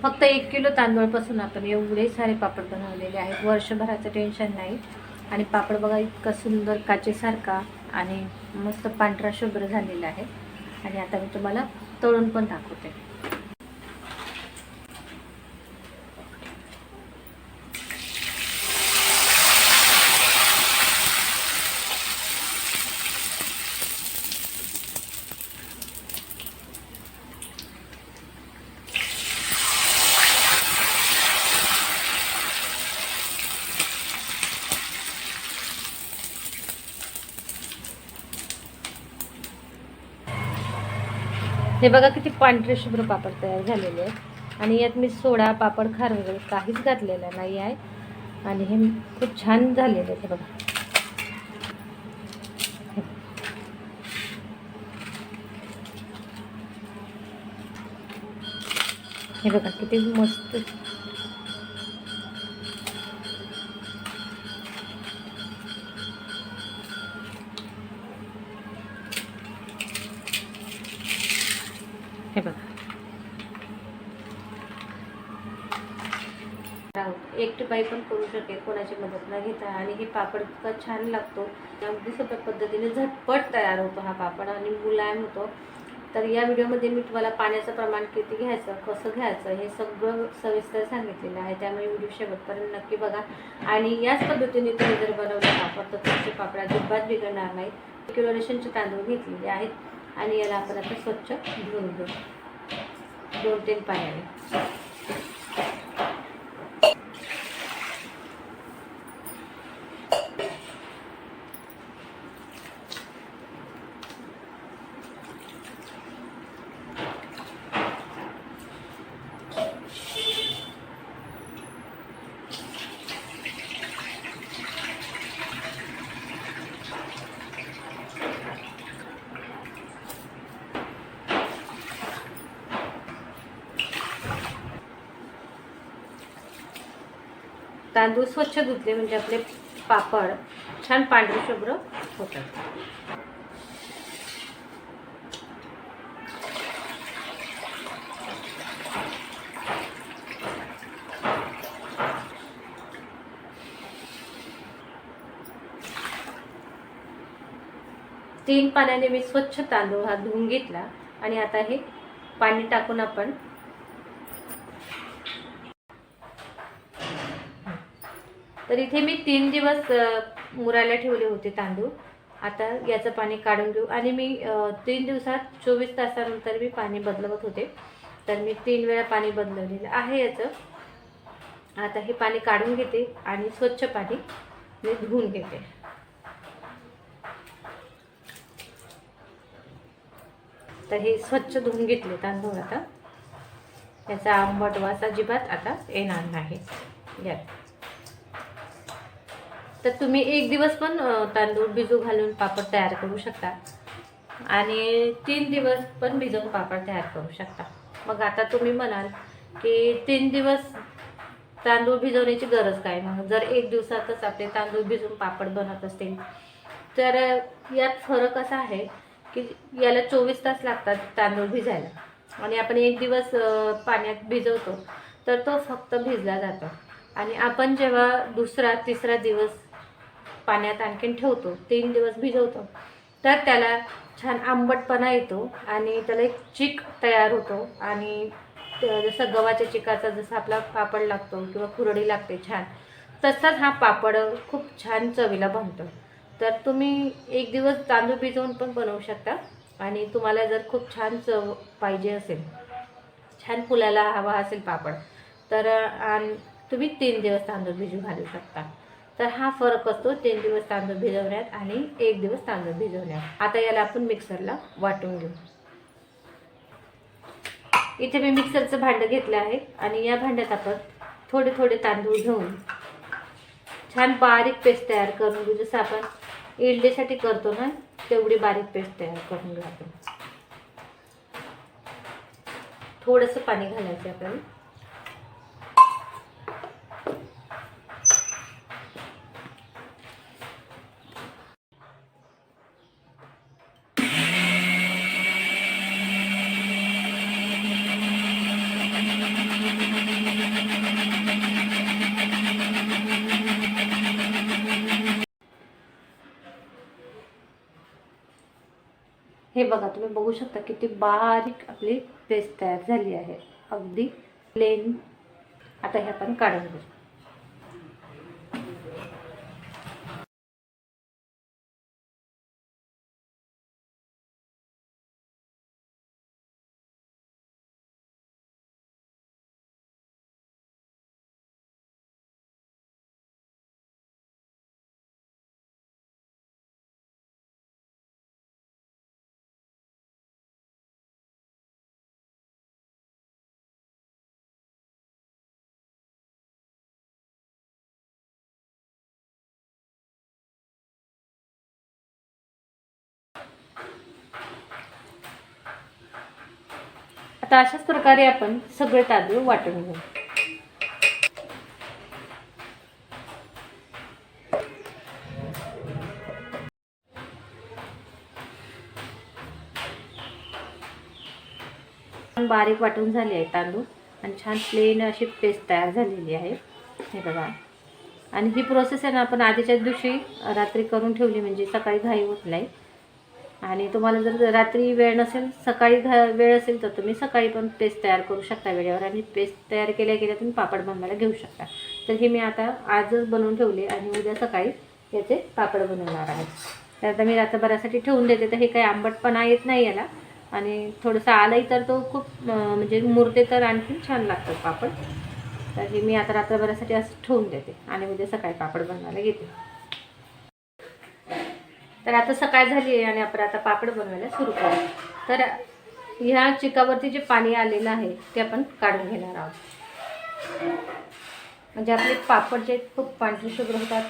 फक्त 1 किलो तांदूळपासून आपण एवढे सारे पापड बनवलेले आहेत. वर्षभराचं टेन्शन नाही. आणि पापड बघा इतका सुंदर काचेसारखा आणि मस्त पांढरा शुभ्र झालेला आहे. आणि आता मी तुम्हाला तळून पण दाखवते. हे बघा किती पांढरे शुभ्र पापड तयार झालेले आहेत. आणि यात मी सोडा, पापड खार वगैरे काहीच घातलेलं नाही आहे. आणि हे खूप छान झालेले आहेत. हे बघा, हे बघा किती मस्त. हे बघा, एकटी बाई पण करू शकेल कोणाची मदत न घेता. आणि हे पापड इतका छान लागतो. अगदी सोप्या पद्धतीने झटपट तयार होतो हा पापड आणि मुलायम होतो. तर या व्हिडिओमध्ये मी तुम्हाला पाण्याचं प्रमाण किती घ्यायचं, कसं घ्यायचं हे सगळं सविस्तर सांगितलेलं आहे. त्यामुळे व्हिडिओ शेवटपर्यंत नक्की बघा. आणि याच पद्धतीने तुम्ही जर बनवले पापड तर तुमचे पापड अजिबात बिघडणार नाही. 1 किलो रेशनचे तांदूळ घेतलेले आहेत आणि याला आपण आता स्वच्छ धुवून घेऊ 2-3 पाण्याने. तांदूळ स्वच्छ धुतले म्हणजे आपले पापड छान पांढरे शुभ्र होतात. तीन पाण्याने मी स्वच्छ तांदूळ हा धुवून घेतला. आणि आता हे पाणी टाकून आपण तर इथे मी 3 दिवस मुरायला ठेवले होते तांदूळ. आता याचं पाणी काढून घेऊ. आणि मी 3 दिवसात 24 तासानंतर मी पाणी बदलवत होते. तर मी 3 वेळा पाणी बदलवलेलं आहे याचं. आता हे पाणी काढून घेते आणि स्वच्छ पाणी मी धुवून घेते. तर हे स्वच्छ धुवून घेतले तांदूळ. आता याचा आंबट वास अजिबात आता येणार नाही यात. तर तुम्ही 1 दिवस पण तांदूळ भिजू घालून पापड तयार करू शकता आणि 3 दिवस पण भिजवून पापड तयार करू शकता. मग आता तुम्ही म्हणाल की 3 दिवस तांदूळ भिजवण्याची गरज काय. मग जर 1 दिवसातच आपले तांदूळ भिजवून पापड बनत असतील तर यात फरक असा आहे की याला 24 तास लागतात तांदूळ भिजायला आणि आपण 1 दिवस पाण्यात भिजवतो तर तो फक्त भिजला जातो. आणि आपण जेव्हा दुसरा तिसरा दिवस पाण्यात आणखीन ठेवतो, 3 दिवस भिजवतो, तर त्याला छान आंबटपणा येतो आणि त्याला एक चिक तयार होतो. आणि जसं गव्हाच्या चिकाचा जसा आपला पापड लागतो किंवा कुरडी लागते छान, तसाच हा पापड खूप छान चवीला बनतो. तर तुम्ही 1 दिवस तांदूळ भिजवून पण बनवू शकता. आणि तुम्हाला जर खूप छान चव पाहिजे असेल, छान फुलायला हवा असेल पापड, तर तुम्ही 3 दिवस तांदूळ भिजू घालू शकता. तर हा फरक असतो 3 दिवस तांदूळ भिजवण्यात आणि 1 दिवस तांदूळ भिजवण्यात. आता याला आपण मिक्सरला वाटून घेऊ. इथे मी मिक्सरचं भांडं घेतलं आहे आणि या भांड्यात आपण थोडे थोडे तांदूळ घेऊन छान बारीक पेस्ट तयार करून घेऊ. जसं आपण इडलीसाठी करतो ना, तेवढी बारीक पेस्ट तयार करून घेऊ. आपण थोडंसं पाणी घालायचं आपल्याला. हे बघा, तुम्ही बघू शकता किती बारीक आपली पेस्ट तयार झाली आहे, अगदी प्लेन. आता हे आपण काढून घेऊ. आता अशाच प्रकारे आपण सगळे तांदूळ वाटून घेऊ. बारीक वाटून झाले आहे तांदूळ आणि छान प्लेन अशी पेस्ट तयार झालेली आहे, हे बघा. आणि ही प्रोसेस आहे ना, आपण आधीच्या दिवशी रात्री करून ठेवली म्हणजे सकाळी घाई होत नाही. आणि तुम्हाला जर रात्री वेळ नसेल, सकाळी वेळ असेल, तर तुम्ही सकाळी पण पेस्ट तयार करू शकता वेळेवर. आणि पेस्ट तयार केल्या तुम्ही पापड बनवायला घेऊ शकता. तर हे मी आता आजच बनवून ठेवले आणि उद्या सकाळी याचे पापड बनवणार आहे. तर आता मी रात्रभरासाठी ठेवून देते. तर हे काही आंबटपणा येत नाही याला, आणि थोडंसं आलंही तर तो खूप म्हणजे मुरते तर आणखी छान लागतात पापड. तर हे मी आता रात्रभरासाठी असं ठेवून देते आणि उद्या सकाळी पापड बनवायला घेते. तर आता सकाळ झाली आहे आणि आपण आता पापड बनवायला सुरू करू. तर ह्या चिकावरती जे पाणी आलेलं आहे ते आपण काढून घेणार आहोत. म्हणजे आपले पापड जे खूप पांढरे शुभ्र होतात.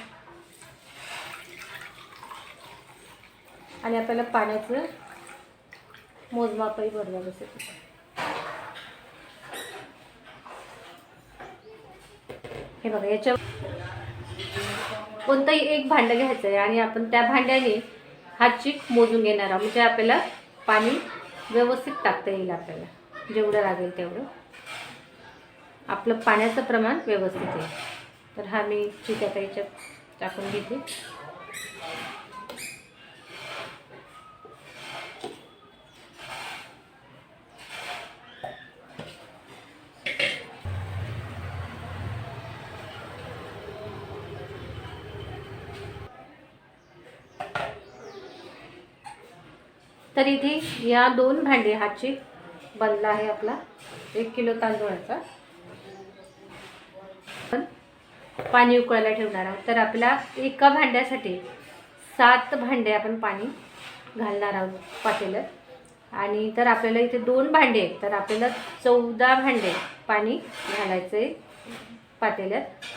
आणि आपल्याला पाण्याचं मोजमापही बरोबर असेल. हे बघा, याच्या कोणतंही एक भांडं घ्यायचं आहे आणि आपण त्या भांड्याने हा चीक मोजून घेणार आहोत. म्हणजे आपल्याला पाणी व्यवस्थित टाकता येईल, आपल्याला जेवढं लागेल तेवढं आपलं पाण्याचं प्रमाण व्यवस्थित येईल. तर हा मी चीक आता याच्यात टाकून घेते. तर इथे या 2 भांडे हा चीक बनला आहे आपला 1 किलो तांदूळाचा. पण पाणी उकळायला ठेवणार आहोत. तर आपल्या एका भांड्यासाठी 7 भांडे आपण पाणी घालणार आहोत पातेल्यात. आणि तर आपल्याला इथे 2 भांडे आहेत, तर आपल्याला 14 भांडे पाणी घालायचं आहे पातेल्यात.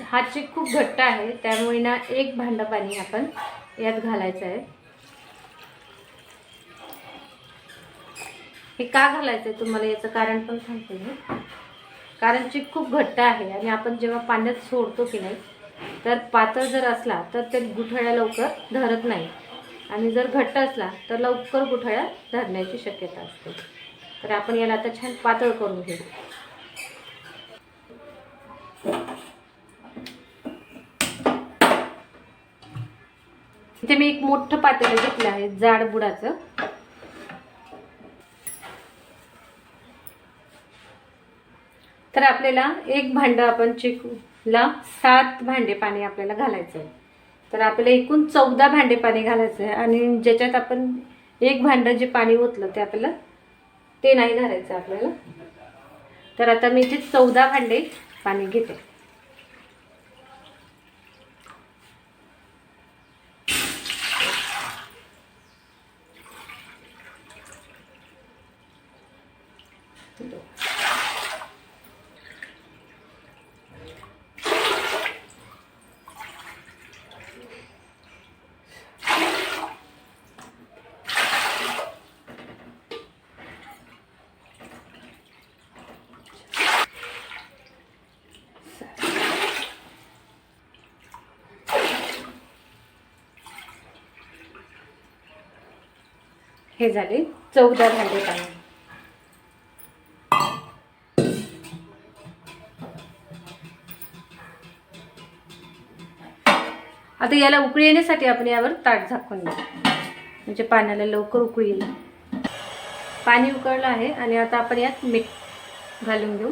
हा चीक खूप घट्ट आहे, त्यामुळे ना 1 भांडं पाणी आपण यात घालायचं आहे. हे का घालायचं आहे तुम्हाला याचं कारण पण सांगते मी. कारण चीक खूप घट्ट आहे आणि आपण जेव्हा पाण्यात सोडतो की नाही, तर पातळ जर असला तर ते गुठळ्या लवकर धरत नाही, आणि जर घट्ट असला तर लवकर गुठळ्या धरण्याची शक्यता असते. तर आपण याला आता छान पातळ करून घेऊ. इथे मी एक मोठं पातेलं घेतलं आहे जाड बुडाचं. तर आपल्याला 1 भांडं आपण चिकला 7 भांडे पाणी आपल्याला घालायचं आहे. तर आपल्याला एकूण 14 भांडे पाणी घालायचं आहे. आणि ज्याच्यात आपण 1 भांडं जे पाणी ओतलं ते आपल्याला ते नाही घालायचं आपल्याला. तर आता मी इथे 14 भांडे पाणी घेते. हे झाले 14 भांडे पाणी. आता याला उकळी येण्यासाठी आपण यावर ताट झाकून घेऊ, म्हणजे पाण्याला लवकर उकळी येईल. पाणी उकळलं आहे आणि आता आपण यात मीठ घालून घेऊ.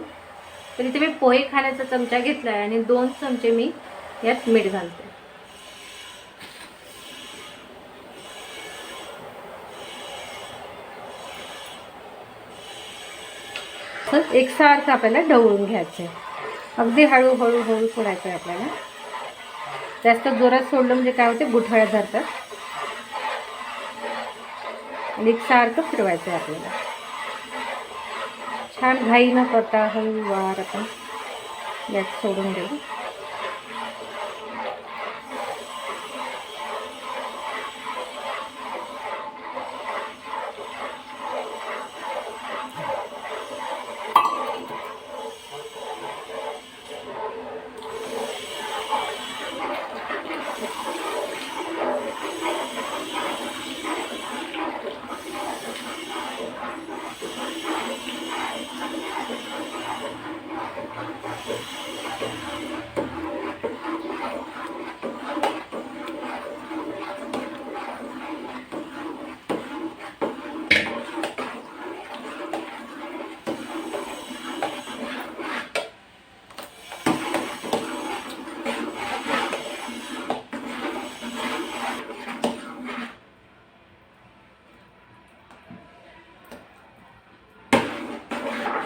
तर इथे मी पोहे खाण्याचा चमचा घेतला आहे आणि 2 चमचे मी यात मीठ घालते. एकसारखं आपल्याला ढवळून घ्यायचं आहे. अगदी हळूहळू हळू सोडायचं आहे आपल्याला. जास्त जोरात सोडलं म्हणजे काय होते, गुठळ्या धरतात. आणि एकसारखं फिरवायचं आहे आपल्याला. छान घाई न करता हळूवार आपण यात सोडून देऊ.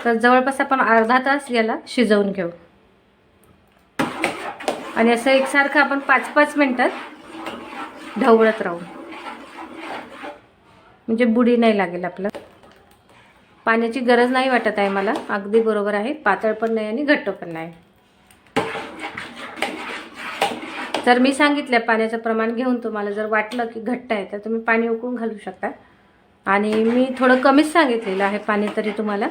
तर जवळपास आपण अर्धा तास याला शिजवून घेऊ आणि असं एकसारखं आपण 5-5 मिनिटात ढवळत राहू, म्हणजे बुडी नाही लागेल. आपलं पाण्याची गरज नाही वाटत आहे मला, अगदी बरोबर आहे. पातळ पण नाही आणि घट्ट पण नाही. जर मी सांगितलं पाण्याचं प्रमाण घेऊन तुम्हाला जर वाटलं की घट्ट आहे तर तुम्ही पाणी उकळून घालू शकता. आणि मी थोडं कमीच सांगितलेलं आहे पाणी तरी तुम्हाला,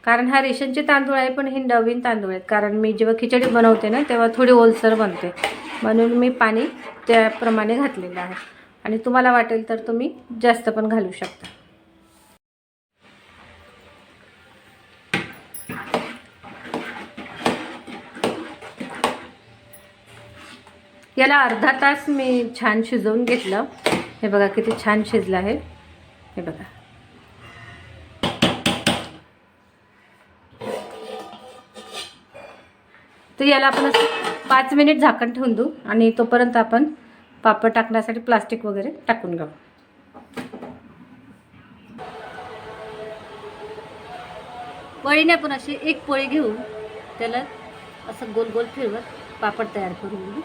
कारण हा रेशनचे तांदूळ आहे पण हे नवीन तांदूळ आहेत. कारण मी जेव्हा खिचडी बनवते ना तेव्हा थोडी ओलसर बनते, म्हणून मी पाणी त्याप्रमाणे घातलेलं आहे. आणि तुम्हाला वाटेल तर तुम्ही जास्त पण घालू शकता. याला अर्धा तास मी छान शिजवून घेतलं. हे बघा किती छान शिजलं आहे. हे बघा, तर याला आपण असं 5 मिनिट झाकण ठेवून देऊ आणि तोपर्यंत आपण पापड टाकण्यासाठी प्लास्टिक वगैरे टाकून घेऊ. वळीने आपण अशी एक पोळी घेऊन त्याला असं गोल गोल फिरवत पापड तयार करून घेऊ.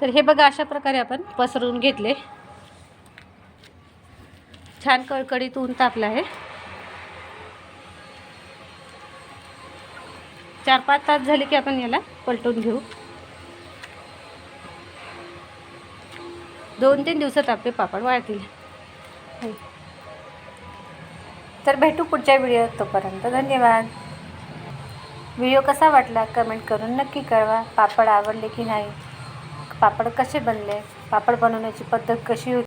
तर हे बघा अशा प्रकारे आपण पसरवून घेतले. छान कडकडीत ऊन तापलं आहे. 4-5 तास झाले की आपण याला पलटून घेऊ. 2-3 दिवसात आपले पापड वाळतील. तर भेटू पुढच्या व्हिडिओत. तोपर्यंत धन्यवाद. व्हिडिओ कसा वाटला कमेंट करून नक्की कळवा. पापड आवडले की नाही, पापड कसे बनले, पापड बनवण्याची पद्धत कशी होती